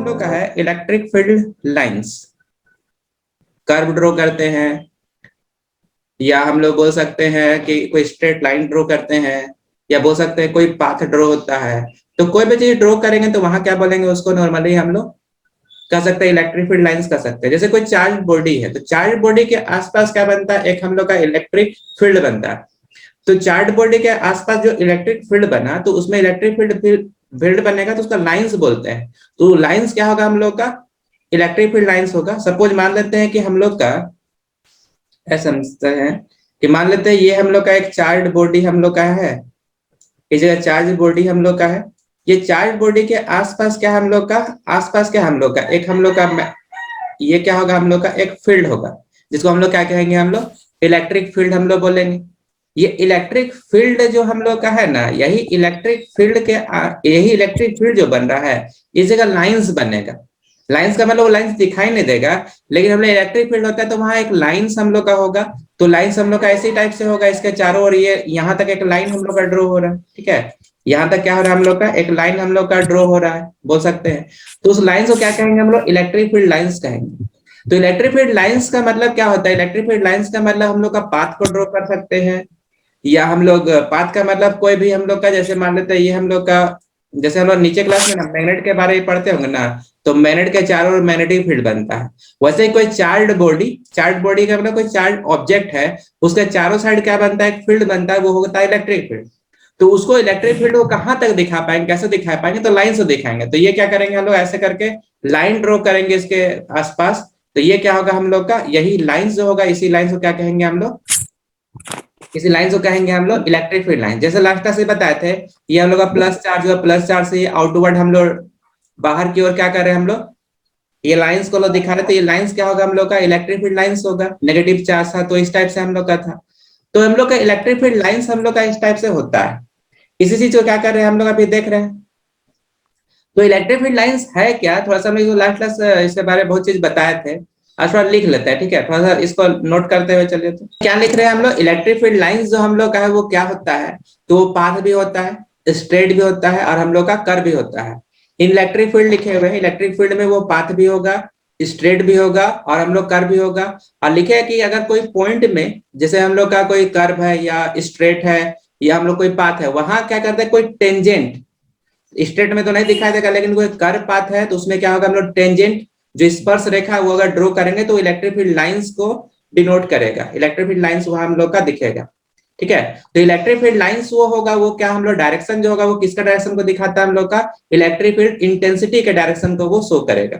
हम लोग का है electric field lines. Curve draw करते हैं या हम लोग बोल सकते हैं कि कोई स्ट्रेट लाइन ड्रॉ करते हैं या बोल सकते हैं कोई पाथ ड्रॉ होता है। तो कोई भी चीज ड्रॉ करेंगे तो वहां क्या बोलेंगे, उसको नॉर्मली हम लोग कह सकते हैं इलेक्ट्रिक फील्ड लाइंस कह सकते हैं। जैसे कोई चार्ज बॉडी है तो चार्ज बॉडी के आसपास क्या बनता है, एक हम लोग का इलेक्ट्रिक फील्ड बनता है। तो चार्ज बॉडी के आसपास जो इलेक्ट्रिक फील्ड बना तो उसमें इलेक्ट्रिक फील्ड फील्ड बनेगा तो उसका लाइंस बोलते हैं। तो लाइंस क्या होगा, हम लोग का इलेक्ट्रिक फील्ड लाइंस होगा। सपोज मान लेते हैं कि हम लोग का ऐसा समझते हैं कि मान लेते हैं ये हम लोग का एक चार्ज बॉडी हम लोग का है, इस जगह चार्ज बॉडी हम लोग का है। ये चार्ज बॉडी के आसपास क्या हम लोग का, आसपास क्या हम लोग का एक हम लोग का ये क्या होगा, हम लोग का एक फील्ड होगा जिसको हम लोग क्या कहेंगे, हम लोग इलेक्ट्रिक फील्ड हम लोग बोलेंगे। ये इलेक्ट्रिक फील्ड जो हम लोग का है ना, यही इलेक्ट्रिक फील्ड के यही इलेक्ट्रिक फील्ड जो बन रहा है इस जगह लाइंस बनेगा। लाइंस का मतलब वो लाइंस दिखाई नहीं देगा, लेकिन हम लोग इलेक्ट्रिक फील्ड होता है तो वहां एक लाइंस हम लोग का होगा। तो लाइंस हम लोग का ऐसे टाइप से होगा, इसके चारों ओर ये यहाँ तक एक लाइन हम लोग का ड्रॉ हो रहा है, ठीक है। यहाँ तक क्या हो रहा है, हम लोग का एक लाइन हम लोग का ड्रॉ हो रहा है बोल सकते हैं। तो उस लाइन को क्या कहेंगे, हम लोग इलेक्ट्रिक फील्ड लाइंस कहेंगे। तो इलेक्ट्रिक फील्ड लाइंस का मतलब क्या होता है, इलेक्ट्रिक फील्ड लाइंस का मतलब हम लोग का पाथ को ड्रॉ कर सकते हैं, या हम लोग पाथ का मतलब कोई भी हम लोग का, जैसे मान लेते हैं ये हम लोग का, जैसे हम लोग नीचे क्लास में ना मैग्नेट के बारे में पढ़ते होंगे ना, तो मैग्नेट के चारों ओर मैग्नेटिक फील्ड बनता है। वैसे ही कोई चार्ज बॉडी का मतलब कोई चार्ज ऑब्जेक्ट है, उसके चारों साइड क्या बनता है, एक फील्ड बनता है, वो होता है इलेक्ट्रिक फील्ड। तो उसको इलेक्ट्रिक फील्ड को कहां तक दिखा पाएंगे, कैसे दिखा पाएंगे, तो लाइन से दिखाएंगे। तो ये क्या करेंगे, हम लोग ऐसे करके लाइन ड्रॉ करेंगे इसके आसपास। तो ये क्या होगा, हम लोग का यही लाइंस जो होगा, इसी लाइन को क्या कहेंगे हम लोग, इसी लाइन को कहेंगे हम लोग इलेक्ट्रिक फील्ड लाइन। जैसे लास्ट क्लास में बताए थे, ये हम लोग का प्लस चार्ज हुआ, प्लस चार्ज से आउटवर्ड हम लोग बाहर की ओर क्या कर रहे हैं, हम लोग ये लाइंस को लोग दिखा रहे थे। ये लाइंस क्या होगा, हम लोग का इलेक्ट्रिक फील्ड लाइंस होगा। नेगेटिव चार्ज था तो इस टाइप से हम लोग का था। तो हम लोग का इलेक्ट्रिक फील्ड लाइंस हम लोग का इस टाइप से होता है। इसी चीज को क्या कर रहे हैं हम लोग अभी देख रहे हैं। तो इलेक्ट्रिक फील्ड लाइंस है क्या, थोड़ा सा हम लास्ट क्लास इसके बारे में बहुत चीज बताए थे, आज थोड़ा लिख लेते हैं, ठीक है। थोड़ा सा इसको नोट करते हुए चलिए। तो क्या लिख रहे हैं हम लोग, इलेक्ट्रिक फील्ड लाइंस जो हम लोग का है वो क्या होता है, तो वो पाथ भी होता है, स्ट्रेट भी होता है, और हम लोग का कर्व भी होता है। इन इलेक्ट्रिक फील्ड लिखे हुए हैं, इलेक्ट्रिक फील्ड में वो पाथ भी होगा, स्ट्रेट भी होगा, और हम लोग कर्व भी होगा। और लिखे है कि अगर कोई पॉइंट में, जैसे हम लोग का कोई कर्व है या स्ट्रेट है या हम लोग कोई पाथ है, वहां क्या करते हैं कोई टेंजेंट, स्ट्रेट में तो नहीं दिखाई देगा, लेकिन कोई कर्व पाथ है तो उसमें क्या होगा, हम लोग टेंजेंट जो स्पर्श रेखा है वो अगर ड्रॉ करेंगे तो इलेक्ट्रिक फील्ड लाइंस को डिनोट करेगा। इलेक्ट्रिक फील्ड लाइंस वहां हम लोग का दिखेगा, ठीक है। तो इलेक्ट्रिक फील्ड लाइंस वो होगा, वो क्या हम लोग डायरेक्शन जो होगा वो किसका डायरेक्शन को दिखाता है, हम लोग का इलेक्ट्रिक फील्ड इंटेंसिटी के डायरेक्शन को वो शो करेगा,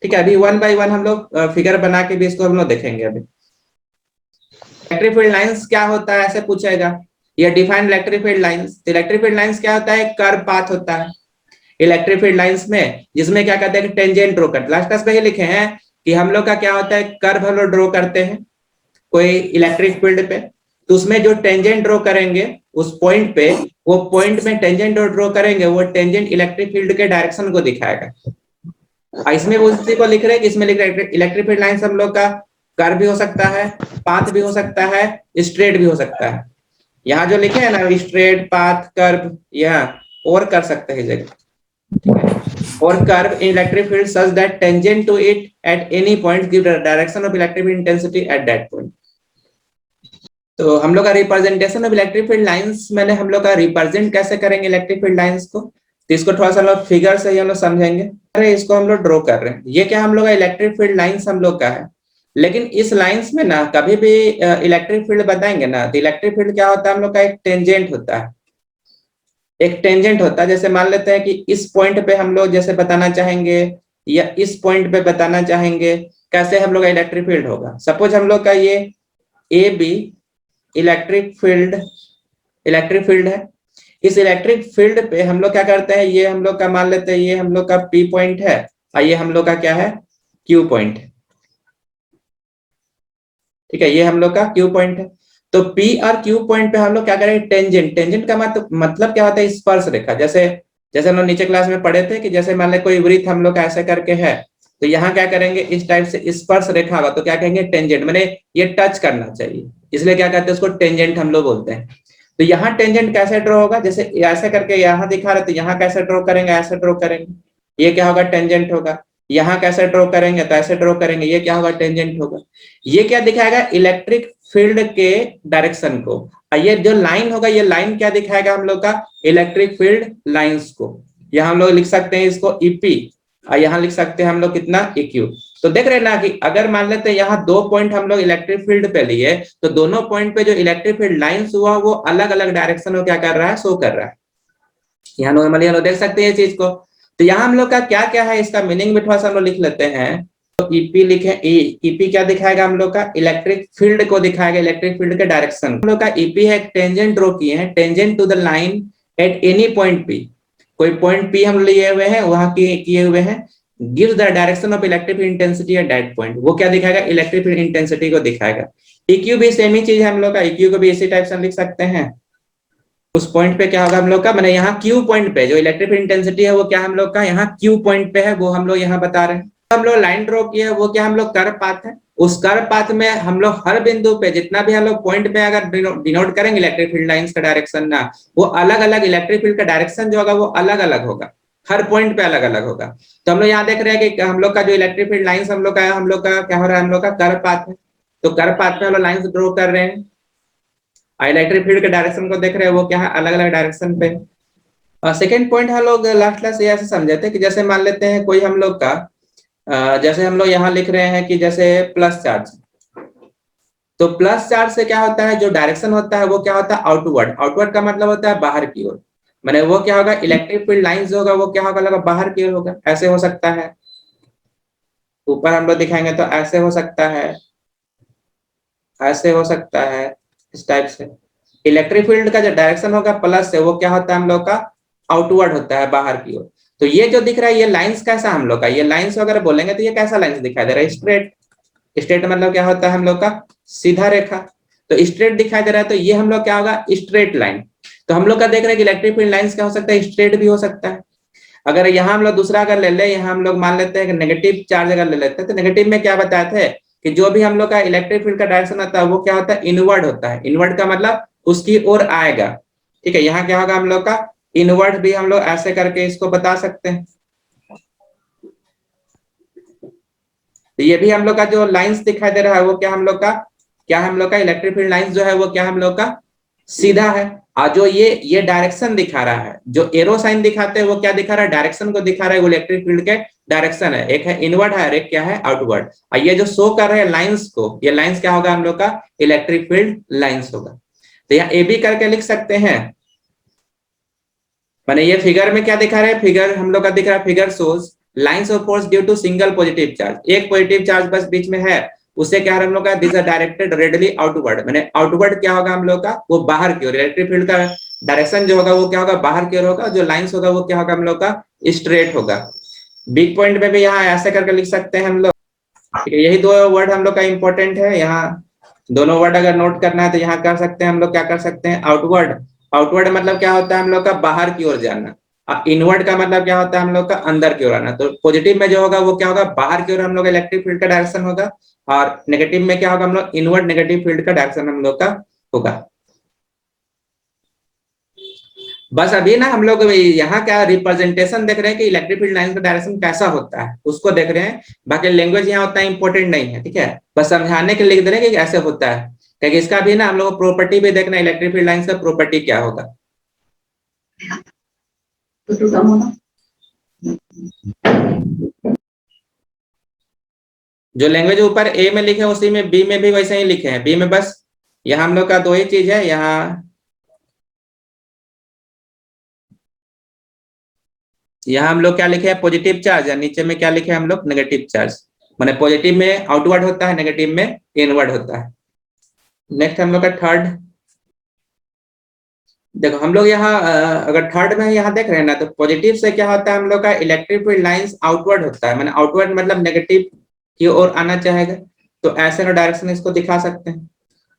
ठीक है। अभी वन बाय वन हम लोग फिगर बना के भी इसको हम लोग देखेंगे। अभी इलेक्ट्रिक फील्ड लाइंस क्या होता है ऐसे पूछेगा, ये define electric field lines. Electric field lines क्या होता है, कर्व पाथ होता है इलेक्ट्रिक फील्ड लाइंस में, जिसमें क्या कहते हैं टेंजेंट ड्रॉ करते हैं। लास्ट क्लास में ये लिखे हैं कि हम लोग का क्या होता है, कर्व हम लोग ड्रॉ करते हैं कोई इलेक्ट्रिक फील्ड पे, तो उसमें जो टेंजेंट ड्रॉ करेंगे उस पॉइंट पे, वो पॉइंट में टेंजेंट ड्रॉ करेंगे, वो टेंजेंट इलेक्ट्रिक फील्ड के डायरेक्शन को दिखाएगा। इसमें वो उसी को लिख रहे हैं कि इसमें लिख रहे हैं इलेक्ट्रिक फील्ड लाइंस हम लोग का कर्व भी हो सकता है, पाथ भी हो सकता है, स्ट्रेट भी हो सकता है। यहाँ जो लिखे हैं ना स्ट्रेट, पाथ, कर्व, यहाँ और कर सकते हैं जगह, or curve in electric field such that tangent to it at any point give the direction of electric field intensity at that point। तो हम लोग का representation of electric field lines, मैंने हम लोग का रिप्रेजेंट कैसे करेंगे इलेक्ट्रिक फील्ड लाइंस को, तो इसको थोड़ा सा हम लोग फिगर से ही हम लोग समझेंगे। अरे इसको हम लोग ड्रॉ कर रहे हैं, ये क्या हम लोग का इलेक्ट्रिक फील्ड लाइंस हम लोग का है। लेकिन इस लाइंस में ना कभी भी इलेक्ट्रिक फील्ड बताएंगे ना, तो इलेक्ट्रिक फील्ड क्या होता है, हम लोग का एक टेंजेंट होता है, एक टेंजेंट होता है। जैसे मान लेते हैं कि इस पॉइंट पे हम लोग जैसे बताना चाहेंगे या इस पॉइंट पे बताना चाहेंगे, कैसे हम लोग का इलेक्ट्रिक फील्ड होगा। सपोज हम लोग का ये ए बी इलेक्ट्रिक फील्ड है। इस इलेक्ट्रिक फील्ड पे हम लोग क्या करते हैं, ये हम लोग का मान लेते हैं ये हम लोग का पी पॉइंट है और ये हम लोग का क्या है, क्यू पॉइंट है, ठीक है। ये हम लोग का क्यू पॉइंट है। तो P और Q पॉइंट पे हम लोग क्या करेंगे, टेंजेंट का मतलब क्या होता है, स्पर्श रेखा। जैसे जैसे हम लोग नीचे क्लास में पढ़े थे कि जैसे मान ले कोई वृत्त हम लोग ऐसे करके है, तो यहाँ क्या करेंगे, इस टाइप से स्पर्श रेखा होगा तो क्या कहेंगे, टेंजेंट, मैंने ये टच करना चाहिए, इसलिए क्या कहते हैं उसको टेंजेंट हम लोग बोलते हैं। तो यहाँ टेंजेंट कैसे ड्रॉ होगा, जैसे ऐसे करके यहाँ दिखा रहे तो यहाँ कैसे ड्रॉ करेंगे, ऐसे ड्रॉ करेंगे, ये क्या होगा, टेंजेंट होगा। यहाँ कैसे ड्रॉ करेंगे, तो ऐसे ड्रॉ करेंगे, ये क्या होगा, टेंजेंट होगा। ये क्या दिखाएगा, इलेक्ट्रिक फील्ड के डायरेक्शन को। ये जो लाइन होगा, ये लाइन क्या दिखाएगा हम लोग का, इलेक्ट्रिक फील्ड लाइंस को। यहाँ हम लोग लिख सकते हैं इसको ईपी, और यहाँ लिख सकते हैं हम लोग कितना, इक्यू। तो देख रहे हैं ना कि अगर मान लेते हैं यहाँ 2 पॉइंट हम लोग इलेक्ट्रिक फील्ड पे लिए, तो दोनों पॉइंट पे जो इलेक्ट्रिक फील्ड लाइंस हुआ वो अलग अलग डायरेक्शन में क्या कर रहा है, शो कर रहा है। यहाँ नॉर्मली हम लोग देख सकते हैं इस चीज को। तो यहाँ हम लोग का क्या क्या है, इसका मीनिंग भी थोड़ा सा हम लोग लिख लेते हैं। तो ईपी लिखे, ईपी क्या दिखाएगा हम लोग का, इलेक्ट्रिक फील्ड को दिखाएगा, इलेक्ट्रिक फील्ड के डायरेक्शन। हम लोग का ईपी है, टेंजेंट ड्रॉ किए हैं, tangent to the line at any point P. कोई पॉइंट पी हम लिए हुए हैं, वहां किए हुए हैं, gives the direction of electric field intensity at that point. वो क्या दिखाएगा, इलेक्ट्रिक फील्ड इंटेंसिटी को दिखाएगा। इक्यू भी सेम ही चीज है हम लोग का, इक्यू को भी इसी टाइप से हम लिख सकते हैं। उस पॉइंट पे क्या होगा हम लोग का, मैंने यहाँ क्यू पॉइंट पे जो इलेक्ट्रिक फील्ड इंटेंसिटी है वो क्या हम लोग का यहाँ क्यू पॉइंट पे है, वो हम लोग यहाँ बता रहे हैं। हम लोग लाइन ड्रॉ किए वो क्या हम लोग कर्व पाथ है। उस कर्व पाथ में हम लोग हर बिंदु पे जितना भी हम लोग पॉइंट पे अगर डिनोट करेंगे इलेक्ट्रिक फील्ड लाइंस का डायरेक्शन ना, वो अलग अलग इलेक्ट्रिक फील्ड का डायरेक्शन जो होगा वो अलग अलग होगा, हर पॉइंट पे अलग अलग होगा। तो हम लोग यहाँ देख रहे हैं कि हम लोग का जो इलेक्ट्रिक फील्ड लाइंस हम लोग का क्या हो रहा है, हम लोग का कर्व पाथ है। तो कर्व पाथ में हम लोग लाइंस ड्रॉ कर रहे हैं, इलेक्ट्रिक फील्ड के डायरेक्शन को देख रहे हैं वो क्या है, अलग अलग डायरेक्शन पे। और सेकेंड पॉइंट हम लोग लास्ट क्लास ये ऐसे समझे थे कि जैसे मान लेते हैं कोई हम लोग का जैसे हम लोग यहाँ लिख रहे हैं कि जैसे प्लस चार्ज, तो प्लस चार्ज से क्या होता है, जो डायरेक्शन होता है वो क्या होता है, आउटवर्ड। आउटवर्ड का मतलब होता है बाहर की ओर, मैंने वो क्या होगा, इलेक्ट्रिक फील्ड लाइंस जो होगा वो क्या होगा, लगा बाहर की ओर होगा। ऐसे हो सकता है, ऊपर हम लोग दिखाएंगे तो ऐसे हो सकता है, ऐसे हो सकता है, इस टाइप से। इलेक्ट्रिक फील्ड का जो डायरेक्शन होगा प्लस से, वो क्या होता है हम लोग का, आउटवर्ड होता है, बाहर की ओर। तो ये जो दिख रहा है ये लाइंस कैसा हम लोग का, ये लाइंस अगर बोलेंगे तो ये कैसा लाइंस दिखाई दे रहा है, स्ट्रेट। स्ट्रेट मतलब क्या होता है हम लोग का, सीधा रेखा। तो स्ट्रेट दिखाई दे रहा है, तो ये हम लोग क्या होगा, स्ट्रेट लाइन। तो हम लोग का देख रहे हैं कि इलेक्ट्रिक फील्ड लाइंस क्या हो सकता है, स्ट्रेट भी हो सकता है। अगर यहाँ हम लोग दूसरा अगर ले ले, यहाँ हम लोग मान लेते हैं कि नेगेटिव चार्ज अगर ले लेते हैं, तो नेगेटिव में क्या बताए थे कि जो भी हम लोग का इलेक्ट्रिक फील्ड का डायरेक्शन होता है वो क्या होता है, इनवर्ड होता है। इनवर्ड का मतलब उसकी ओर आएगा, ठीक है। यहाँ क्या होगा हम लोग का, इनवर्ड भी हम लोग ऐसे करके इसको बता सकते हैं। तो ये भी हम लोग का जो लाइंस दिखाई दे रहा है वो क्या हम लोग का इलेक्ट्रिक फील्ड लाइंस जो है वो क्या हम लोग का सीधा है। और जो ये डायरेक्शन दिखा रहा है, जो एरो साइन दिखाते हैं वो क्या दिखा रहा है, डायरेक्शन को दिखा रहा है, वो इलेक्ट्रिक फील्ड के डायरेक्शन है। एक है इनवर्ड है और एक क्या है, आउटवर्ड। और ये जो शो कर रहे हैं लाइंस को, ये लाइंस क्या होगा हम लोग का, इलेक्ट्रिक फील्ड लाइंस होगा। तो यहाँ ए बी करके लिख सकते हैं। मैंने ये फिगर में क्या दिखा रहे हैं, फिगर हम लोग का दिख रहा है, figure shows lines of force due to single positive charge. एक पॉजिटिव चार्ज बस बीच में है, उससे क्या है हम लोग का, this are directed radially outward. मैंने आउटवर्ड क्या होगा हम लोग का, वो बाहर की ओर। इलेक्ट्रिक फील्ड का डायरेक्शन जो होगा वो क्या होगा, बाहर की ओर होगा। जो लाइंस होगा वो क्या होगा हम लोग का, स्ट्रेट होगा। बिग पॉइंट में भी यहाँ ऐसे करके लिख सकते हैं हम लोग, ठीक है। यही दो वर्ड हम लोग का इंपॉर्टेंट है। यहाँ दोनों वर्ड अगर नोट करना है तो यहाँ कर सकते हैं हम लोग, क्या कर सकते हैं, आउटवर्ड। आउटवर्ड मतलब क्या होता है हम लोग का, बाहर की ओर जाना। इनवर्ड का मतलब क्या होता है हम लोग का, अंदर की ओर आना। तो पॉजिटिव में जो होगा वो क्या होगा, बाहर की ओर हम लोग इलेक्ट्रिक फील्ड का डायरेक्शन होगा, और नेगेटिव में क्या होगा हम लोग, इनवर्ड नेगेटिव फील्ड का डायरेक्शन हम लोग का होगा। बस अभी ना हम लोग यहाँ क्या रिप्रेजेंटेशन देख रहे हैं कि इलेक्ट्रिक फील्ड लाइन का डायरेक्शन कैसा होता है, उसको देख रहे हैं। बाकी लैंग्वेज यहाँ उतना इंपॉर्टेंट नहीं है, ठीक है। बस समझाने के लिए लिख दे रहे हैं कि कैसे होता है, क्योंकि इसका भी ना हम लोग प्रॉपर्टी भी देखना, इलेक्ट्रिक फील्ड लाइन का प्रॉपर्टी क्या होगा। जो लैंग्वेज ऊपर ए में लिखे उसी में बी में भी वैसे ही लिखे हैं। बी में बस यहाँ हम लोग का दो ही चीज है, यहाँ हम लोग क्या लिखे हैं, पॉजिटिव चार्ज, या नीचे में क्या लिखे हैं हम लोग, नेगेटिव चार्ज। माने पॉजिटिव में आउटवर्ड होता है, नेगेटिव में इनवर्ड होता है। नेक्स्ट हम लोग का थर्ड, देखो हम लोग यहाँ अगर थर्ड में यहाँ देख रहे हैं ना, तो पॉजिटिव से क्या होता है हम लोग का, इलेक्ट्रिक फील्ड लाइंस आउटवर्ड होता है। माने आउटवर्ड मतलब नेगेटिव की ओर आना चाहेगा, तो ऐसे ना डायरेक्शन इसको दिखा सकते हैं।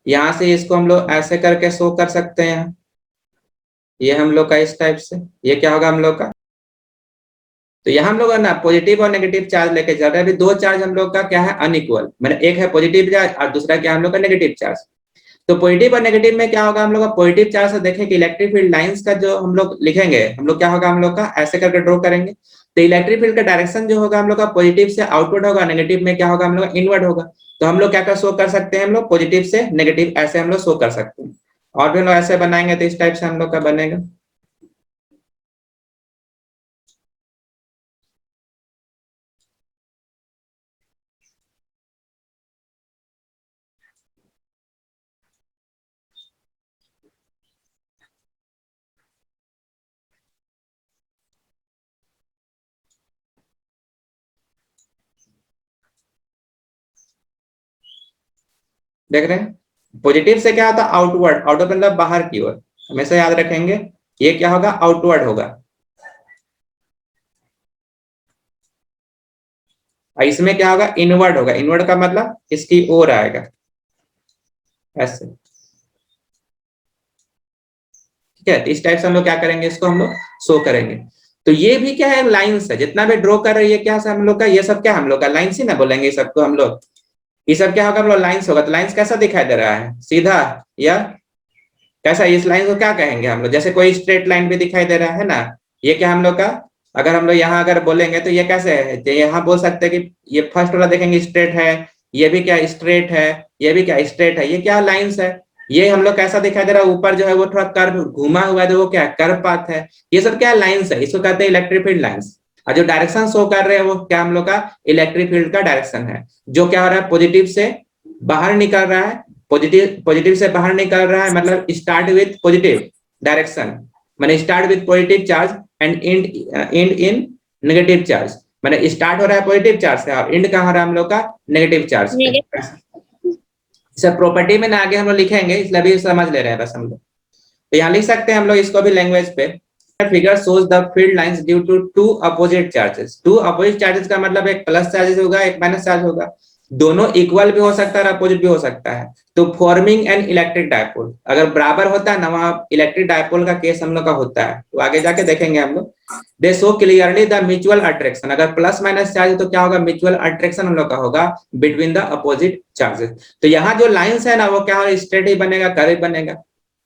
यहाँ से इसको हम लोग ऐसे करके शो कर सकते हैं। ये हम लोग का इस टाइप से, ये क्या होगा हम लोग का, तो यहाँ हम लोग है ना पॉजिटिव और नेगेटिव चार्ज लेके चल रहे हैं। अभी दो चार्ज हम लोग का क्या है, अनइक्वल। मैंने एक है पॉजिटिव चार्ज और दूसरा क्या हम लोग का नेगेटिव चार्ज। तो पॉजिटिव और नेगेटिव में क्या होगा हम लोग का, पॉजिटिव चार्ज से देखें कि इलेक्ट्रिक फील्ड लाइंस का जो हम लोग लिखेंगे, हम लोग क्या होगा हम लोग का, ऐसे करके ड्रॉ करेंगे। तो इलेक्ट्रिक फील्ड का डायरेक्शन जो होगा हम लोग का पॉजिटिव से आउटवर्ड होगा, नेगेटिव में क्या होगा हम लोग इनवर्ड होगा। तो हम लोग क्या कर शो कर सकते हैं, हम लोग पॉजिटिव से नेगेटिव ऐसे हम लोग शो कर सकते हैं। और भी हम लोग ऐसे बनाएंगे तो इस टाइप से हम लोग का बनेगा। देख रहे हैं पॉजिटिव से क्या होता है आउटवर्ड, आउटवर्ड मतलब बाहर की ओर, हमेशा याद रखेंगे ये क्या होगा आउटवर्ड होगा। और इसमें क्या होगा इनवर्ड होगा, इनवर्ड का मतलब इसकी ओर आएगा ऐसे। ठीक है, तो इस टाइप से हम लोग क्या करेंगे, इसको हम लोग शो करेंगे। तो ये भी क्या है लाइन्स है, जितना भी ड्रॉ कर रही है क्या हम लोग का, ये सब क्या हम लोग का लाइन्स ही ना बोलेंगे ये सबको हम लोग। ये सब क्या होगा हम लोग लाइन्स होगा। तो लाइन्स कैसा दिखाई दे रहा है, सीधा या कैसा, इस लाइन को क्या कहेंगे हम लोग, जैसे कोई स्ट्रेट लाइन भी दिखाई दे रहा है ना, ये क्या हम लोग का, अगर हम लोग यहाँ अगर बोलेंगे तो ये कैसे है, तो यहाँ बोल सकते हैं कि ये फर्स्ट वाला देखेंगे स्ट्रेट है, ये भी क्या स्ट्रेट है, ये भी क्या स्ट्रेट है, ये क्या लाइन्स है। ये हम लोग कैसा दिखाई दे रहा है, ऊपर जो है वो थोड़ा कर्व घुमा हुआ है, तो वो क्या कर्व पाथ है। ये सब क्या लाइन्स है, इसको कहते हैं इलेक्ट्रिक फील्ड लाइन्स। और जो डायरेक्शन शो कर रहे हैं वो क्या हम लोग का इलेक्ट्रिक फील्ड का डायरेक्शन है, जो क्या हो रहा है पॉजिटिव से बाहर निकल रहा है। पॉजिटिव पॉजिटिव से बाहर निकल रहा है मतलब स्टार्ट विथ पॉजिटिव डायरेक्शन, मैंने start with positive charge and and in negative charge, मैंने स्टार्ट हो रहा है पॉजिटिव चार्ज से और एंड कहाँ हो रहा है हम लोग का नेगेटिव चार्ज पे। सब प्रॉपर्टी में ना आगे हम लोग लिखेंगे, इसलिए अभी समझ ले रहे हैं बस हम लोग। तो यहाँ लिख सकते हैं हम लोग इसको भी लैंग्वेज पे। Figure shows the field lines due to two opposite charges। two opposite charges का मतलब एक प्लस चार्जेस होगा एक माइनस चार्ज होगा, दोनों इक्वल भी हो सकता है और अपोजिट भी हो सकता है। तो फॉर्मिंग एन इलेक्ट्रिक डायपोल, अगर बराबर होता है ना वहां इलेक्ट्रिक डायपोल का केस हम लोग का होता है, तो आगे जाके देखेंगे हम लोग। दे show clearly the mutual attraction, अगर प्लस माइनस चार्ज तो क्या होगा म्यूचुअल अट्रैक्शन हम लोग का होगा बिटवीन द अपोजिट चार्जेस। तो यहाँ जो लाइन्स है ना वो क्या स्ट्रेट ही बनेगा कर्व बनेगा।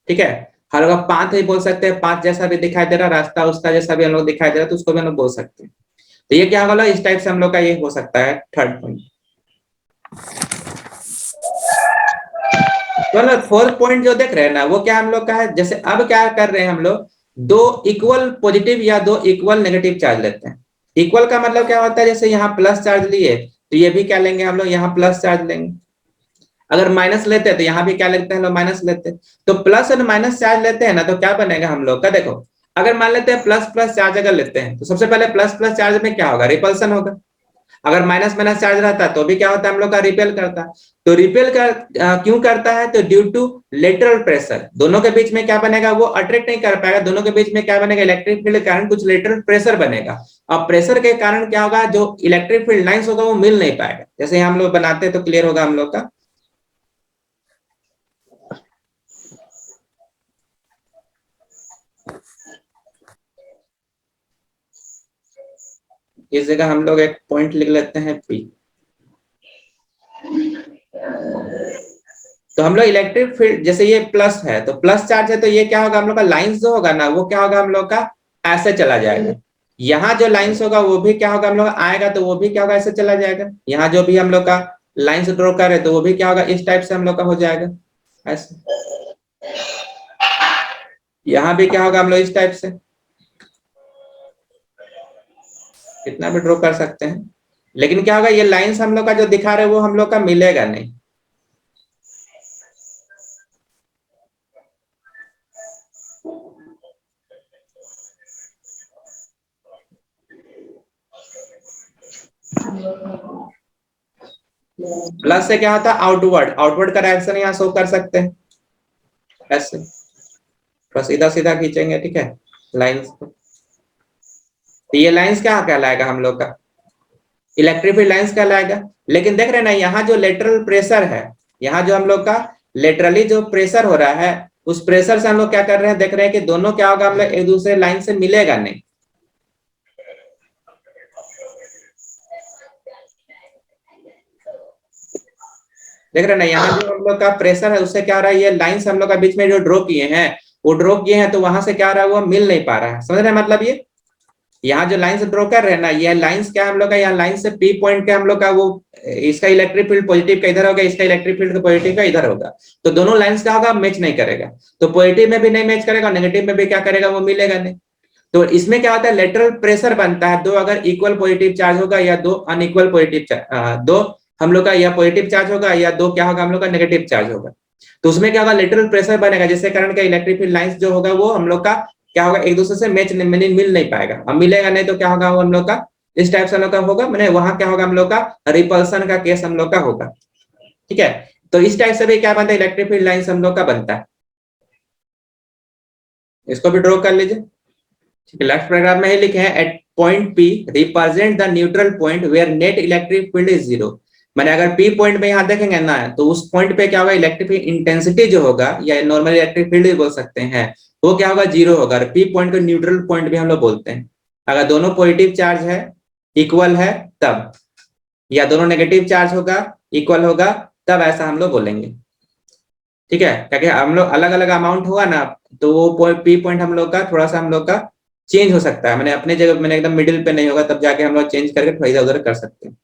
ठीक है, हर लोग पाथ ही बोल सकते हैं, पाथ जैसा भी दिखाई दे रहा रास्ता उसका जैसा भी हम लोग दिखाई दे रहा है तो उसको भी हम लोग बोल सकते हैं। तो ये क्या होगा इस टाइप से हम लोग का ये हो सकता है थर्ड पॉइंट। तो फोर्थ पॉइंट जो देख रहे हैं ना वो क्या हम लोग का है, जैसे अब क्या कर रहे हैं हम लोग दो इक्वल पॉजिटिव या दो इक्वल नेगेटिव चार्ज लेते हैं। इक्वल का मतलब क्या होता है, जैसे यहाँ प्लस चार्ज लिए तो ये भी क्या लेंगे हम लोग यहाँ प्लस चार्ज लेंगे। अगर माइनस लेते हैं तो यहाँ भी क्या लेते हैं हम लोग माइनस लेते हैं। तो प्लस और माइनस चार्ज लेते हैं ना तो क्या बनेगा हम लोग का, देखो अगर मान लेते हैं प्लस प्लस चार्ज अगर लेते हैं तो सबसे पहले प्लस प्लस चार्ज में क्या होगा रिपल्सन होगा। अगर माइनस माइनस चार्ज रहता है तो भी क्या होता है हम लोग का रिपेल करता है। तो रिपेल कर क्यों करता है, तो ड्यू टू लेटरल प्रेशर, दोनों के बीच में क्या बनेगा वो अट्रैक्ट नहीं कर पाएगा, दोनों के बीच में क्या बनेगा इलेक्ट्रिक फील्ड के कारण कुछ लेटरल प्रेशर बनेगा। अब प्रेशर के कारण क्या होगा जो इलेक्ट्रिक फील्ड लाइंस होगा वो मिल नहीं पाएगा, जैसे हम लोग बनाते हैं तो क्लियर होगा हम लोग का। इस जगह हम लोग एक पॉइंट लिख लेते हैं पी। तो हम लोग इलेक्ट्रिक फील्ड जैसे ये प्लस है तो प्लस चार्ज है तो ये क्या होगा हम लोग का लाइंस जो होगा ना वो क्या होगा हम लोग का ऐसे चला जाएगा। यहाँ जो लाइंस होगा वो भी क्या होगा हम लोग आएगा तो वो भी क्या होगा ऐसे चला जाएगा। यहाँ जो भी हम लोग का लाइंस ड्रॉ कर रहे तो वो भी क्या होगा इस टाइप से हम लोग का हो जाएगा ऐसे। यहाँ भी क्या होगा हम लोग इस टाइप से कितना भी ड्रॉ कर सकते हैं, लेकिन क्या होगा ये लाइंस हम लोग का जो दिखा रहे हैं वो हम लोग का मिलेगा नहीं। प्लस से क्या होता है आउटवर्ड, आउटवर्ड का डायरेक्शन यहाँ शो कर सकते हैं ऐसे, थोड़ा सीधा सीधा खींचेंगे ठीक है लाइंस को। तो ये लाइंस क्या कहलाएगा हम लोग का इलेक्ट्रिक फील्ड लाइंस कहलाएगा। लेकिन देख रहे हैं ना यहाँ जो लेटरल प्रेशर है, यहाँ जो हम लोग का लेटरली जो प्रेशर हो रहा है उस प्रेशर से हम लोग क्या कर रहे हैं देख रहे हैं कि दोनों क्या होगा हम लोग एक दूसरे लाइन से मिलेगा नहीं। देख रहे हैं ना यहाँ जो हम लोग का प्रेशर है उससे क्या हो रहा है ये लाइंस हम लोग का बीच में जो ड्रॉ किए हैं वो ड्रॉ किए हैं तो वहां से क्या हो रहा है वो मिल नहीं पा रहा है, समझ रहे हैं मतलब ये यहाँ जो लाइंस ड्रॉ कर रहे हैं ना, ये लाइंस क्या हम लोग का, यहाँ लाइन से पी पॉइंट के हम लोग का वो इसका इलेक्ट्रिक फील्ड पॉजिटिव का इधर होगा, इसका इलेक्ट्रिक फील्ड पॉजिटिव का इधर होगा, तो दोनों लाइंस क्या होगा, मैच नहीं करेगा। तो पॉजिटिव में भी नहीं मैच करेगा, नेगेटिव में भी क्या करेगा, वो मिलेगा नहीं। तो इसमें क्या होता है, लेटरल प्रेशर बनता है, दो अगर इक्वल पॉजिटिव चार्ज होगा या दो अनइक्वल पॉजिटिव चार्ज, दो हम लोग का या पॉजिटिव चार्ज होगा या दो क्या होगा हम लोग का नेगेटिव चार्ज होगा। तो उसमें क्या होगा, लेटरल प्रेशर बनेगा, जिससे कारण का इलेक्ट्रिक फील्ड लाइंस जो होगा वो हम लोग का क्या होगा, एक दूसरे से मैच मिल नहीं पाएगा। अब मिलेगा नहीं तो क्या होगा, वो हम लोग का इस टाइप से हम लोग का होगा, मैंने वहां क्या होगा, हम लोग का रिपल्सन का केस हम लोग का होगा। ठीक है, तो इस टाइप से भी क्या बनता है, इलेक्ट्रिक फील्ड लाइंस हम लोग का बनता है। इसको भी ड्रॉ कर लीजिए। ठीक है, लेफ्ट पैराग्राफ में ही लिखे हैं, at point P represent the neutral point where net electric field is zero. मैंने अगर पी पॉइंट में यहाँ देखेंगे ना, तो उस पॉइंट पे क्या होगा, इलेक्ट्रिक इंटेंसिटी जो होगा या नॉर्मल इलेक्ट्रिक फील्ड भी बोल सकते हैं, वो क्या होगा, जीरो होगा। पी पॉइंट को न्यूट्रल पॉइंट भी हम लोग बोलते हैं। अगर दोनों पॉजिटिव चार्ज है, इक्वल है तब, या दोनों नेगेटिव चार्ज होगा, इक्वल होगा तब, ऐसा हम लोग बोलेंगे। ठीक है, क्योंकि हम लोग अलग अलग अमाउंट हुआ ना, तो वो पी पॉइंट हम लोग का थोड़ा सा हम लोग का चेंज हो सकता है। मैंने अपने जगह मैंने एकदम मिडिल पे नहीं होगा, तब जाके हम लोग चेंज करके थोड़ा इधर उधर कर सकते हैं।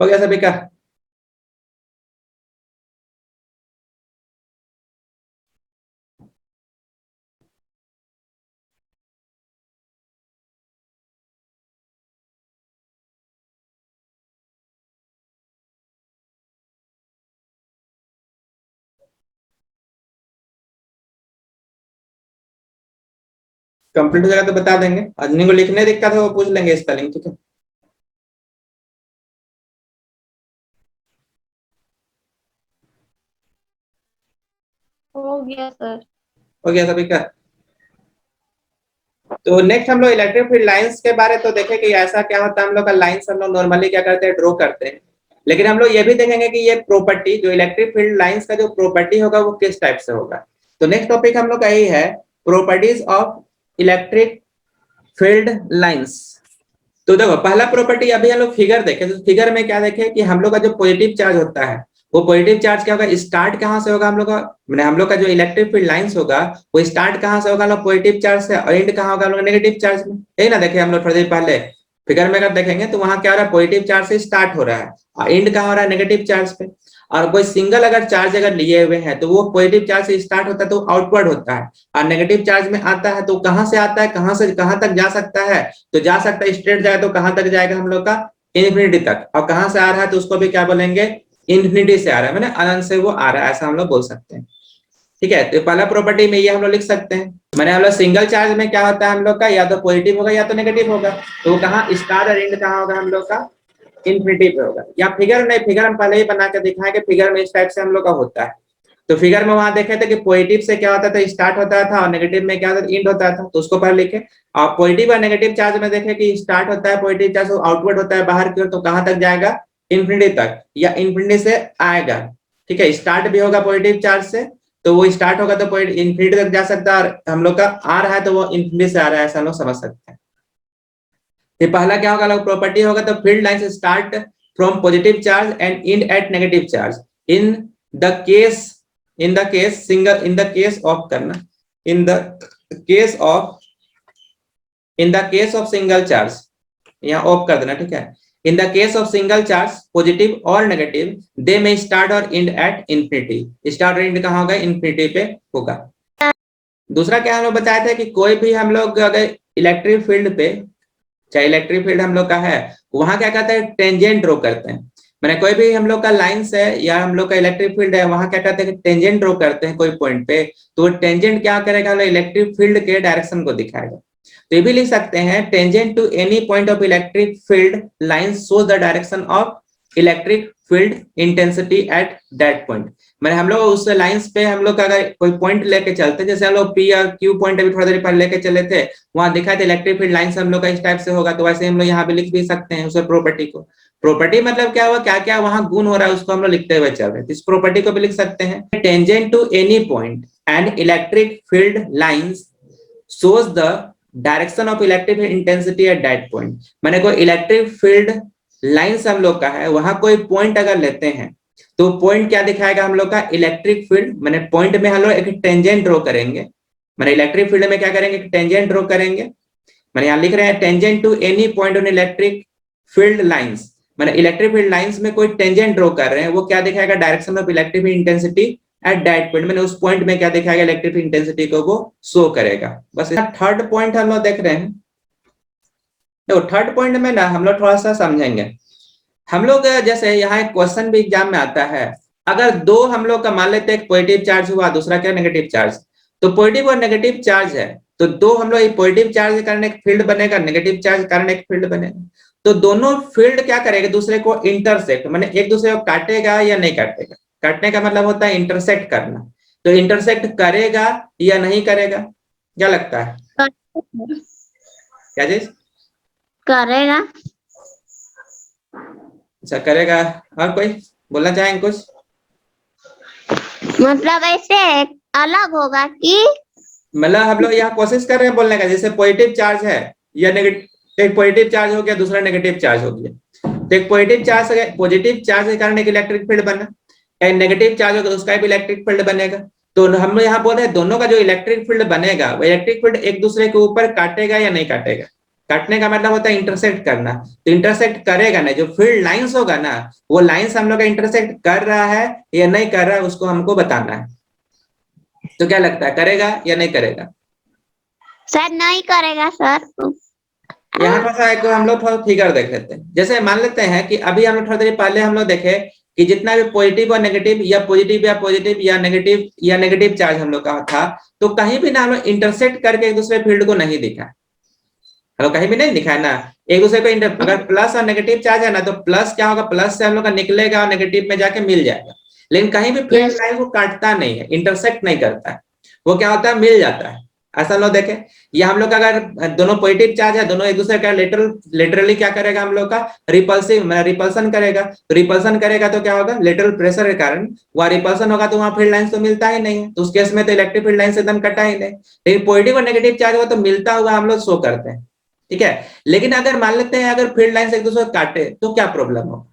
हो गया सभी का? कंप्लीट हो जाएगा तो बता देंगे, जिनको लिखने दिक्कत है वो पूछ लेंगे स्पेलिंग। ठीक है, हो गया सर। हो गया सभी का? तो नेक्स्ट हम लोग इलेक्ट्रिक फील्ड लाइंस के बारे तो देखें कि ऐसा क्या होता है, हम लोग का लाइंस हम लोग नॉर्मली क्या करते हैं, ड्रॉ करते हैं। लेकिन हम लोग ये भी देखेंगे कि ये प्रॉपर्टी जो इलेक्ट्रिक फील्ड लाइंस का जो प्रॉपर्टी होगा वो किस टाइप से होगा। तो नेक्स्ट टॉपिक हम लोग का यही है, properties of electric field lines. तो देखो पहला प्रॉपर्टी, अभी हम लोग फिगर देखें तो फिगर में क्या देखें कि हम लोग का जो पॉजिटिव चार्ज होता है, वो पॉजिटिव चार्ज क्या होगा, स्टार्ट कहाँ से होगा हम लोग का, मैंने हम लोग का जो इलेक्ट्रिक फील्ड लाइंस होगा वो स्टार्ट कहाँ से होगा, हम लोग पॉजिटिव चार्ज से, और एंड कहाँ होगा हम लोग नेगेटिव चार्ज में। यही ना देखे हम लोग थोड़ी देर पहले फिगर में अगर देखेंगे तो वहां क्या हो रहा है, पॉजिटिव चार्ज से स्टार्ट हो रहा है और एंड कहाँ हो रहा है, नेगेटिव चार्ज पे। और कोई सिंगल अगर चार्ज अगर लिए हुए हैं तो वो पॉजिटिव चार्ज से स्टार्ट होता है तो आउटवर्ड होता है, और नेगेटिव चार्ज में आता है तो कहाँ से आता है, कहाँ से कहाँ तक जा सकता है, तो जा सकता है स्ट्रेट जाएगा तो कहां तक जाएगा हम लोग का, इन्फिनिटी तक। और कहां से आ रहा है तो उसको भी क्या बोलेंगे, इन्फिनिटी से आ रहा है, मैंने अनंत से वो आ रहा है, ऐसा हम लोग बोल सकते हैं। ठीक है, तो पहला प्रॉपर्टी में ये हम लोग लिख सकते हैं। मैंने हम लोग सिंगल चार्ज में क्या होता है हम लोग का, या तो पॉजिटिव होगा या तो नेगेटिव होगा, तो वो कहाँ स्टार और एंड कहाँ होगा हम लोग का, इन्फिनिटी पे होगा। या फिगर नहीं, फिगर हम पहले ही बना के दिखाए कि फिगर में इस टाइप से हम लोग का होता है। तो फिगर में वहां देखे थे कि पॉजिटिव से क्या होता था, स्टार्ट होता था, और नेगेटिव में क्या होता था, एंड होता था, तो उसको पहले लिखे। और पॉजिटिव और नेगेटिव चार्ज में देखे कि स्टार्ट होता है पॉजिटिव चार्ज, आउटवर्ड होता है बाहर की ओर, तो कहां तक जाएगा, इन्फिनिटी तक, या इन्फिनिटी से आएगा। ठीक है, स्टार्ट भी होगा पॉजिटिव चार्ज से, तो वो स्टार्ट होगा तो इन्फिनिटी तक जा सकता है, और हम लोग का आ रहा है तो वो इन्फिनिटी से आ रहा है, ऐसा हम लोग समझ सकते हैं। ये पहला क्या होगा, प्रॉपर्टी होगा, तो फील्ड लाइन से start from positive charge and end at negative charge in the case, in the case single, in the case of करना, in the case of, in the case of single charge, यहाँ off कर देना। ठीक है, in the case of single charge positive और negative दे में start और एंड एट इंफिनिटी, स्टार्ट और एंड कहाँ होगा, इंफिनिटी पे होगा। दूसरा क्या हम लोग बताया था कि कोई भी हम लोग अगर इलेक्ट्रिक फील्ड पे, चाहे इलेक्ट्रिक फील्ड हम लोग का है, वहां क्या कहते हैं, टेंजेंट ड्रॉ करते हैं। मैंने कोई भी हम लोग का लाइंस है या हम लोग का इलेक्ट्रिक फील्ड है, वहां क्या कहते हैं, टेंजेंट ड्रॉ करते हैं कोई पॉइंट पे, तो टेंजेंट क्या करेगा, इलेक्ट्रिक फील्ड के डायरेक्शन को दिखाएगा। तो ये भी लिख सकते हैं, tangent to any point of electric field line shows the direction of electric field intensity at that point. मैंने हम लोग उस लाइंस पे हम लोग अगर कोई पॉइंट लेके चलते, जैसे हम लोग पी और क्यू पॉइंट अभी थोड़ा देर पहले लेके चले थे, वहां दिखा था इलेक्ट्रिक फील्ड लाइंस हम लोग का इस टाइप से होगा, तो वैसे हम लोग यहाँ भी लिख भी सकते हैं उस प्रॉपर्टी को। प्रॉपर्टी मतलब क्या हुआ, क्या क्या वहां गुण हो रहा है उसको हम लोग लिखते हुए चल रहे हैं, इस प्रॉपर्टी को भी लिख सकते हैं। Tangent to any point and electric field lines shows the direction of electric intensity at that point। मैंने कोई इलेक्ट्रिक फील्ड लाइंस हम लोग का है, वहां कोई पॉइंट अगर लेते हैं तो पॉइंट क्या दिखाएगा हम लोग का, इलेक्ट्रिक फील्ड। मैंने पॉइंट में हम लोग एक टेंजेंट ड्रॉ करेंगे, मैंने इलेक्ट्रिक फील्ड में क्या करेंगे, टेंजेंट ड्रॉ करेंगे। मैंने यहाँ लिख रहे हैं tangent to any point on electric field lines. मैंने इलेक्ट्रिक फील्ड लाइंस में कोई टेंजेंट ड्रॉ कर रहे हैं, वो क्या दिखाएगा, direction of electric field intensity at that point. मैंने उस पॉइंट में क्या दिखाएगा, इलेक्ट्रिक इंटेंसिटी को वो शो करेगा। बस थर्ड पॉइंट हम लोग देख रहे हैं। तो थर्ड पॉइंट में ना हम लोग थोड़ा सा समझेंगे। हम लोग जैसे यहाँ एक क्वेश्चन भी एग्जाम में आता है, अगर दो हम लोग का मान लेते हैं, एक पॉजिटिव चार्ज हुआ, दूसरा क्या नेगेटिव चार्ज, तो पॉजिटिव और नेगेटिव चार्ज है, तो दो हम लोग पॉजिटिव चार्ज के कारण एक फील्ड बनेगा, नेगेटिव चार्ज के कारण एक फील्ड बनेगा। तो दोनों फील्ड क्या करेगा, दूसरे को इंटरसेक्ट, माने एक दूसरे को काटेगा या नहीं काटेगा। काटने का मतलब होता है इंटरसेक्ट करना, तो इंटरसेक्ट करेगा या नहीं करेगा, क्या लगता है, क्या चीज करेगा। अच्छा करेगा। और कोई बोलना चाहेंगे कुछ, मतलब ऐसे अलग होगा कि मतलब हम लोग यहाँ कोशिश कर रहे हैं बोलने का, जैसे पॉजिटिव चार्ज है या नेगेटिव, एक पॉजिटिव चार्ज हो गया, दूसरा नेगेटिव चार्ज हो गया, तो एक पॉजिटिव चार्ज के कारण एक इलेक्ट्रिक फील्ड बना, एक नेगेटिव चार्ज होगा उसका भी इलेक्ट्रिक फील्ड बनेगा। तो हम लोग यहाँ बोल रहे हैं दोनों का जो इलेक्ट्रिक फील्ड बनेगा, वो इलेक्ट्रिक फील्ड एक दूसरे के ऊपर काटेगा या नहीं काटेगा। काटने का मतलब होता है इंटरसेक्ट करना, तो इंटरसेक्ट करेगा ना, जो फील्ड लाइंस होगा ना, वो लाइंस हम लोग का इंटरसेक्ट कर रहा है या नहीं कर रहा है, उसको हमको बताना है। तो क्या लगता है, करेगा या नहीं करेगा? शायद नहीं करेगा सर। यहाँ थोड़ा सा एक हम लोग थोड़ा फिगर देख लेते हैं। जैसे मान लेते हैं कि अभी हम लोग थोड़ी देर पहले हम लोग देखे कि जितना भी पॉजिटिव और नेगेटिव या पॉजिटिव या नेगेटिव चार्ज हम लोग का था, तो कहीं भी ना हम लोग इंटरसेक्ट करके एक दूसरे फील्ड को नहीं दिखा, हम लोग कहीं भी नहीं दिखाया ना एक दूसरे को। अगर प्लस और नेगेटिव चार्ज है ना, तो प्लस क्या होगा, प्लस से हम लोग का निकलेगा और नेगेटिव में जाके मिल जाएगा, लेकिन कहीं भी फील्ड लाइन को काटता नहीं है, इंटरसेक्ट नहीं करता है, वो क्या होता है, मिल जाता है। ऐसा लोग देखें, ये हम लोग का अगर दोनों पॉजिटिव चार्ज है, दोनों एक दूसरे का लेटरली क्या करेगा, हम लोग का रिपल्सन करेगा। तो रिपल्सन करेगा तो क्या होगा, लेटरल प्रेशर के कारण वहां रिपल्सन होगा, तो वहां फील्ड लाइंस तो मिलता ही नहीं है, तो उस केस में तो इलेक्ट्रिक फील्ड लाइन से एकदम कटा ही नहीं। लेकिन पॉजिटिव और नेगेटिव चार्ज होगा तो मिलता हुआ हम लोग शो करते हैं, ठीक है। लेकिन अगर मान लेते हैं अगर फील्ड लाइन से एक दूसरे को काटे तो क्या प्रॉब्लम होगा,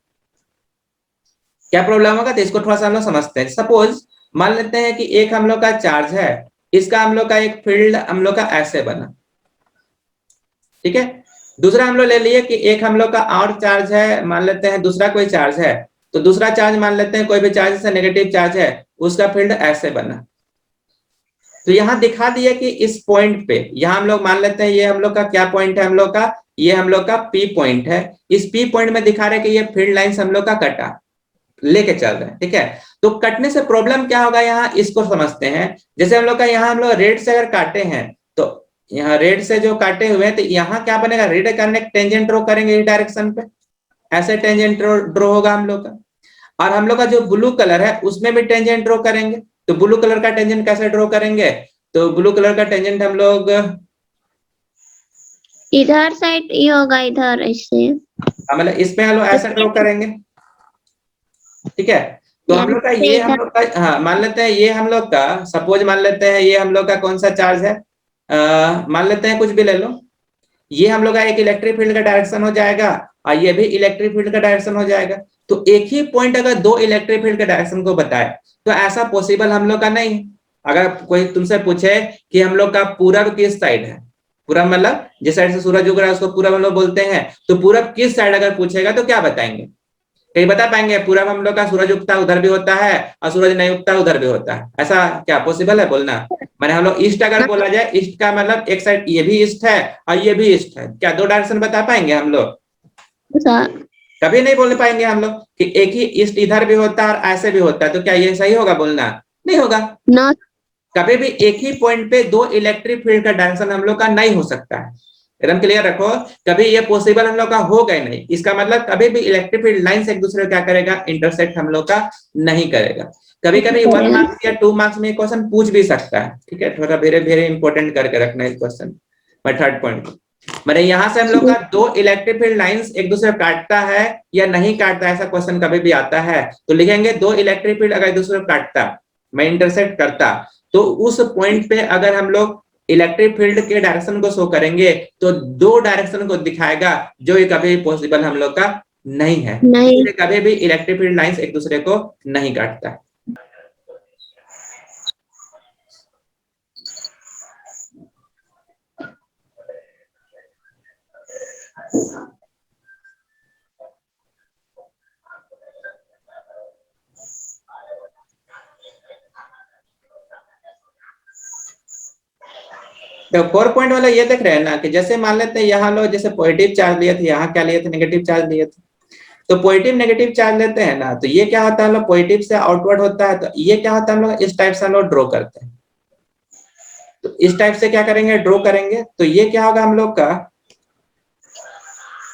क्या प्रॉब्लम होगा, तो इसको थोड़ा सा हम लोग समझते हैं। सपोज मान लेते हैं कि एक हम लोग का चार्ज है, इसका हम लोग का एक फील्ड हम लोग का ऐसे बना, ठीक है। दूसरा हम लोग ले लिए कि एक हम लोग का और चार्ज है, मान लेते हैं दूसरा कोई चार्ज है, तो दूसरा चार्ज मान लेते हैं कोई भी चार्ज से नेगेटिव चार्ज है, उसका फील्ड ऐसे बना। तो यहाँ दिखा दिया कि इस पॉइंट पे, यहाँ हम लोग मान लेते हैं ये हम लोग का क्या पॉइंट है, हम लोग का ये हम लोग का पी पॉइंट है। इस पी पॉइंट में दिखा रहे कि ये फील्ड लाइंस हम लोग का कटा लेके चल रहे हैं, ठीक है। तो कटने से प्रॉब्लम क्या होगा, यहाँ इसको समझते हैं। जैसे हम लोग का यहाँ हम लोग रेड से अगर काटे हैं, तो यहाँ रेड से जो काटे हुए हैं, तो यहाँ क्या बनेगा, रेड के कारण एक टेंजेंट ड्रॉ करेंगे इस डायरेक्शन पे, ऐसे टेंजेंट ड्रॉ होगा हम लोग का। और हम लोग का जो ब्लू कलर है उसमें भी टेंजेंट ड्रॉ करेंगे, तो ब्लू कलर का टेंजेंट कैसे ड्रॉ करेंगे, तो ब्लू कलर का टेंजेंट हम लोग इधर साइड ही होगा, इधर ऐसे, मतलब इसमें हम लोग ऐसा ड्रॉ करेंगे, ठीक है। तो हम लोग का ये हम लोग का, हाँ मान लेते हैं ये हम लोग का, सपोज मान लेते हैं ये हम लोग का कौन सा चार्ज है, मान लेते हैं कुछ भी ले लो, ये हम लोग का एक इलेक्ट्रिक फील्ड का डायरेक्शन हो जाएगा और ये भी इलेक्ट्रिक फील्ड का डायरेक्शन हो जाएगा। तो एक ही पॉइंट अगर दो इलेक्ट्रिक फील्ड के डायरेक्शन को बताए तो ऐसा पॉसिबल हम लोग का नहीं है। अगर कोई तुमसे पूछे कि हम लोग का पूरब किस साइड है, पूरब मतलब जिस साइड से सूरज उग रहा है उसको पूरब हम लोग बोलते हैं, तो पूरब किस साइड अगर पूछेगा तो क्या बताएंगे, कहीं बता पाएंगे, पूरब हम लोग का सूरज उगता उधर भी होता है और सूरज नहीं उगता उधर भी होता है, ऐसा क्या पॉसिबल है बोलना? मैंने हम लोग ईस्ट अगर बोला जाए, ईस्ट का मतलब एक साइड ये भी ईस्ट है और ये भी ईस्ट है, क्या दो डायरेक्शन बता पाएंगे हम लोग? कभी नहीं बोल पाएंगे हम लोग कि एक ही ईस्ट इधर भी होता है और ऐसे भी होता है, तो क्या ये सही होगा बोलना? नहीं होगा। कभी भी एक ही पॉइंट पे दो इलेक्ट्रिक फील्ड का डायरेक्शन हम लोग का नहीं हो सकता है, एकदम क्लियर रखो, कभी ये पॉसिबल हम लोग का होगा ही नहीं। इसका मतलब कभी भी इलेक्ट्रिक फील्ड लाइन से एक दूसरे को क्या करेगा, इंटरसेक्ट हम लोग का नहीं करेगा। कभी कभी 1 मार्क्स या 2 मार्क्स में क्वेश्चन पूछ भी सकता है, ठीक है, थोड़ा वेरी वेरी इंपॉर्टेंट करके रखना है क्वेश्चन। मैं थर्ड पॉइंट, मैंने यहाँ से हम लोग का दो इलेक्ट्रिक फील्ड लाइंस एक दूसरे को काटता है या नहीं काटता, ऐसा क्वेश्चन कभी भी आता है तो लिखेंगे दो इलेक्ट्रिक फील्ड अगर एक दूसरे को काटता, मैं इंटरसेक्ट करता, तो उस पॉइंट पे अगर हम लोग इलेक्ट्रिक फील्ड के डायरेक्शन को शो करेंगे तो दो डायरेक्शन को दिखाएगा, जो ये कभी पॉसिबल हम लोग का नहीं है, इसलिए कभी भी इलेक्ट्रिक फील्ड लाइंस एक दूसरे को नहीं काटता। तो 4 पॉइंट वाला ये देख रहे हैं ना कि जैसे मान लेते हैं यहाँ लोग जैसे पॉजिटिव चार्ज लिए थे, यहाँ क्या लिए थे, नेगेटिव चार्ज लिए थे। तो पॉजिटिव नेगेटिव चार्ज लेते हैं ना, तो ये क्या होता है, हम लोग पॉजिटिव से आउटवर्ड होता है, तो ये क्या होता है, हम लोग इस टाइप से हम लोग ड्रॉ करते हैं। तो इस टाइप से क्या करेंगे, ड्रॉ करेंगे, तो ये क्या होगा हम लोग का,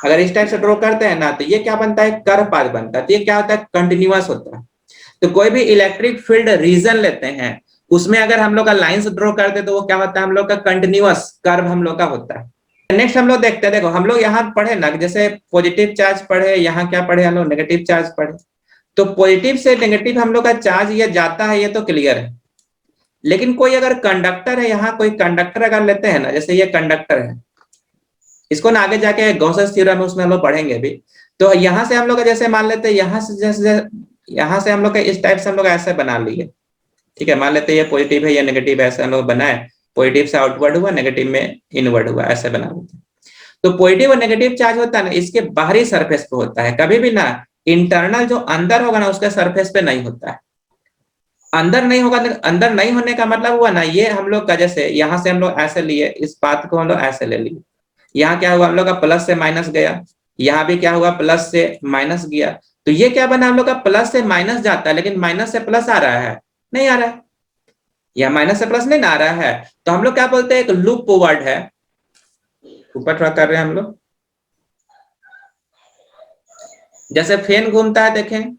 अगर इस टाइप से ड्रॉ करते हैं ना, तो ये क्या बनता है, कर्व पाथ बनता है। तो ये क्या होता है, कंटिन्यूअस होता है। तो कोई भी इलेक्ट्रिक फील्ड रीजन लेते हैं, उसमें अगर हम लोग का लाइंस ड्रॉ करते तो वो क्या होता है, हम लोग का कंटिन्यूअस कर्व हम लोग का होता है। नेक्स्ट हम लोग देखते हैं, देखो हम लोग यहाँ पढ़े ना, जैसे पॉजिटिव चार्ज पढ़े, यहाँ क्या पढ़े हम लोग, नेगेटिव चार्ज पढ़े। तो पॉजिटिव से नेगेटिव हम लोग का चार्ज ये जाता है, ये तो क्लियर है। लेकिन कोई अगर कंडक्टर है, यहाँ कोई कंडक्टर अगर लेते हैं ना, जैसे ये कंडक्टर है, इसको ना आगे जाके गॉसेस थ्योरम में उसमें हम लोग पढ़ेंगे भी। तो यहाँ से हम लोग जैसे मान लेते हैं, यहाँ से हम लोग इस टाइप से हम लोग ऐसे बना लिए, ठीक है, मान लेते हैं ये पॉजिटिव है, ये नेगेटिव है, ऐसे हम लोग बनाए, पॉजिटिव से आउटवर्ड हुआ, नेगेटिव में इनवर्ड हुआ, ऐसे बना लेते हैं। तो पॉजिटिव और नेगेटिव चार्ज होता है ना, इसके बाहरी सरफेस पे होता है, कभी भी ना इंटरनल जो अंदर होगा ना उसके सरफेस पे नहीं होता है। अंदर नहीं होगा, अंदर नहीं होने का मतलब हुआ ना, ये हम लोग का जैसे यहाँ से हम लोग ऐसे लिए, इस पाथ को हम लोग ऐसे ले लिए, यहाँ क्या हुआ हम लोग का प्लस से माइनस गया, यहाँ भी क्या हुआ प्लस से माइनस गया। तो ये क्या बना हम लोग का, प्लस से माइनस जाता है, लेकिन माइनस से प्लस आ रहा है, नहीं आ रहा है, या माइनस से प्लस नहीं आ रहा है। तो हम लोग क्या बोलते हैं, एक लूप वर्ड है, ऊपर थोड़ा कर रहे हैं हम लोग, जैसे फैन घूमता है, देखें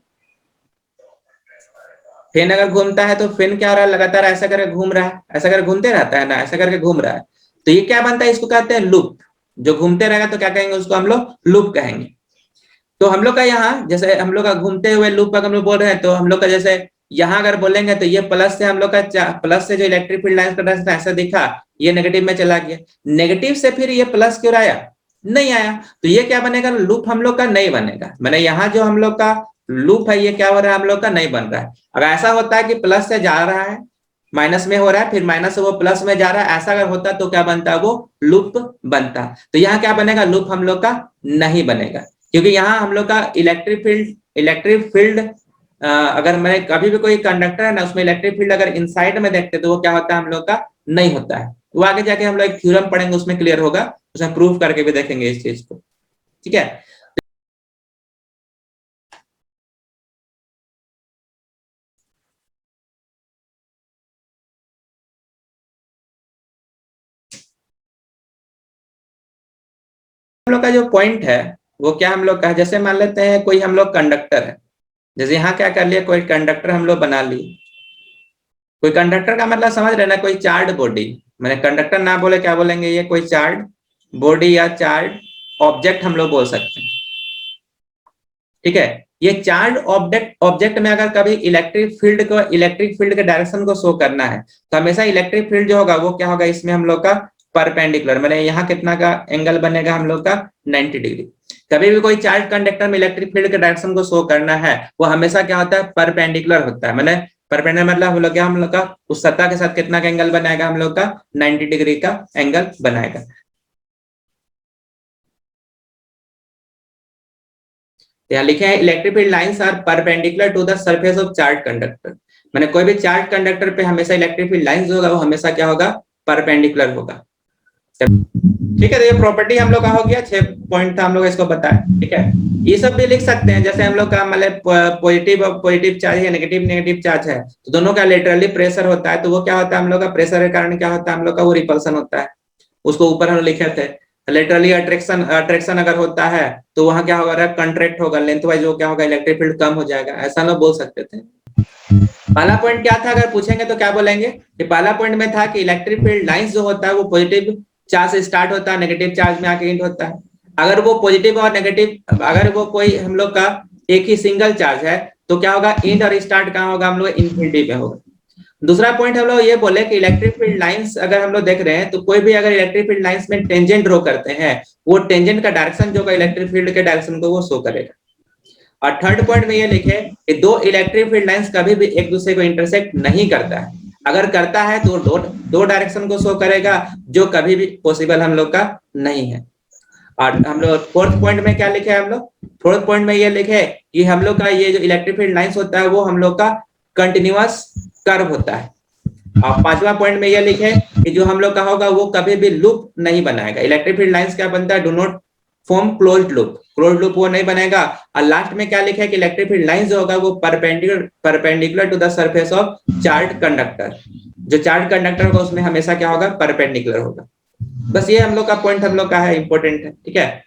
फैन अगर घूमता है तो फैन क्या हो रहा है, लगातार ऐसा करके घूम रहा है, ऐसा करके घूमते रहता है ना, ऐसा करके घूम रहा है। तो ये क्या बनता है, इसको कहते हैं लूप। जो घूमते रहेगा तो क्या कहेंगे, उसको हम लोग लूप कहेंगे। तो हम लोग का यहाँ जैसे हम लोग का घूमते हुए लूप का हम लोग बोल रहे हैं, तो हम लोग का जैसे यहाँ अगर बोलेंगे तो ये प्लस से हम लोग का प्लस से जो इलेक्ट्रिक फील्ड लाइंस का डायरेक्शन ऐसा दिखा, ये नेगेटिव में चला गया, नेगेटिव से फिर ये प्लस क्यों आया, नहीं आया। तो ये क्या बनेगा, लूप हम लोग का नहीं बनेगा। मैंने यहाँ जो हम लोग का लूप है, ये क्या हो रहा है हम लोग का, नहीं बन रहा है। अगर ऐसा होता है कि प्लस से जा रहा है, माइनस में हो रहा है, फिर माइनस से वो प्लस में जा रहा है, ऐसा अगर होता तो क्या बनता है, वो लूप बनता। तो यहाँ क्या बनेगा, लूप हम लोग का नहीं बनेगा, क्योंकि यहाँ हम लोग का इलेक्ट्रिक फील्ड अगर मैं कभी भी कोई कंडक्टर है ना, उसमें इलेक्ट्रिक फील्ड अगर इनसाइड में देखते तो वो क्या होता है, हम लोग का नहीं होता है। वो आगे जाके हम लोग एक थ्योरम पढ़ेंगे, उसमें क्लियर होगा, उसमें प्रूफ करके भी देखेंगे इस चीज को, ठीक है। हम लोग का जो पॉइंट है वो क्या हम लोग का, जैसे मान लेते हैं कोई हम लोग कंडक्टर है, जैसे यहाँ क्या कर लिया, कोई कंडक्टर हम लोग बना लिए। कोई कंडक्टर का मतलब समझ रहे ना, कोई चार्ड बॉडी, मैंने कंडक्टर ना बोले क्या बोलेंगे, ये कोई चार्ड बॉडी या चार्ड ऑब्जेक्ट हम लोग बोल सकते हैं, ठीक है। ये चार्ज ऑब्जेक्ट में अगर कभी इलेक्ट्रिक फील्ड के डायरेक्शन को शो करना है, तो हमेशा इलेक्ट्रिक फील्ड जो होगा वो क्या होगा, इसमें हम लोग का परपेंडिकुलर, मैंने यहाँ कितना का एंगल बनेगा हम लोग का 90 डिग्री। कभी भी कोई चार्ज कंडक्टर में इलेक्ट्रिक फील्ड के डायरेक्शन को शो करना है, वो हमेशा क्या होता है, परपेंडिकुलर होता है। मैंने परपेंडिकुलर मतलब हम लोग क्या, हम लोग का उस सतह के साथ कितना का एंगल बनाएगा, हम लोग का 90 डिग्री का एंगल बनाएगा। यहाँ लिखे हैं electric field lines are perpendicular to the surface of charge conductor. मैंने कोई भी चार्ज कंडक्टर पे हमेशा इलेक्ट्रिक फील्ड लाइंस होगा, वो हमेशा क्या होगा, परपेंडिकुलर होगा, ठीक है। तो ये प्रॉपर्टी हम लोग का हो गया, 6 पॉइंट था हम लोग इसको बताया, ठीक है। ये सब भी लिख सकते हैं, जैसे हम लोग का मतलब पॉजिटिव चार्ज है, नेगेटिव चार्ज है, तो दोनों का लेटरली प्रेशर होता है, तो वो क्या होता है हम लोग का, प्रेशर के कारण क्या होता है हम लोग का, वो रिपल्सन होता है, उसको ऊपर हम लिखे थे। लेटरली अट्रैक्शन अगर होता है तो वहां क्या होगा, कंट्रैक्ट होगा, लेंथ वाइज वो क्या होगा, इलेक्ट्रिक फील्ड कम हो जाएगा, ऐसा लोग बोल सकते थे। पहला पॉइंट क्या था, अगर पूछेंगे तो क्या बोलेंगे कि पहला पॉइंट में था कि इलेक्ट्रिक फील्ड लाइंस जो होता है वो पॉजिटिव चार्ज से स्टार्ट होता है, नेगेटिव चार्ज में आके एंड होता है। अगर वो पॉजिटिव और नेगेटिव, अगर वो कोई हम लोग का एक ही सिंगल चार्ज है तो क्या होगा, एंड और स्टार्ट कहाँ होगा, हम लोग इन्फिनिटी पे होगा। दूसरा पॉइंट हम लोग ये बोले कि इलेक्ट्रिक फील्ड लाइंस अगर हम लोग देख रहे हैं तो कोई भी अगर इलेक्ट्रिक फील्ड लाइंस में टेंजेंट ड्रॉ करते हैं, वो टेंजेंट का डायरेक्शन जो होगा इलेक्ट्रिक फील्ड के डायरेक्शन को वो शो करेगा। और थर्ड पॉइंट में ये लिखे कि दो इलेक्ट्रिक फील्ड लाइंस कभी भी एक दूसरे को इंटरसेक्ट नहीं करता है, अगर करता है तो दो डायरेक्शन को शो करेगा, जो कभी भी पॉसिबल हम लोग का नहीं है। और हम लोग फोर्थ पॉइंट में क्या लिखे, हम लोग फोर्थ पॉइंट में ये लिखे कि हम लोग का ये जो इलेक्ट्रिक फील्ड लाइंस होता है वो हम लोग का कंटिन्यूअस कर्व होता है। और पांचवा पॉइंट में ये लिखे कि जो हम लोग का होगा वो कभी भी लूप नहीं बनाएगा। इलेक्ट्रिक फील्ड लाइंस क्या बनता है, do not form closed loop वो नहीं बनेगा। और लास्ट में क्या लिखा है कि इलेक्ट्रिक फील्ड लाइंस जो होगा वो perpendicular to the surface of charge conductor, जो चार्ज कंडक्टर होगा उसमें हमेशा क्या होगा, परपेंडिकुलर होगा। बस ये हम लोग का पॉइंट हम लोग का है, इंपॉर्टेंट है, ठीक है।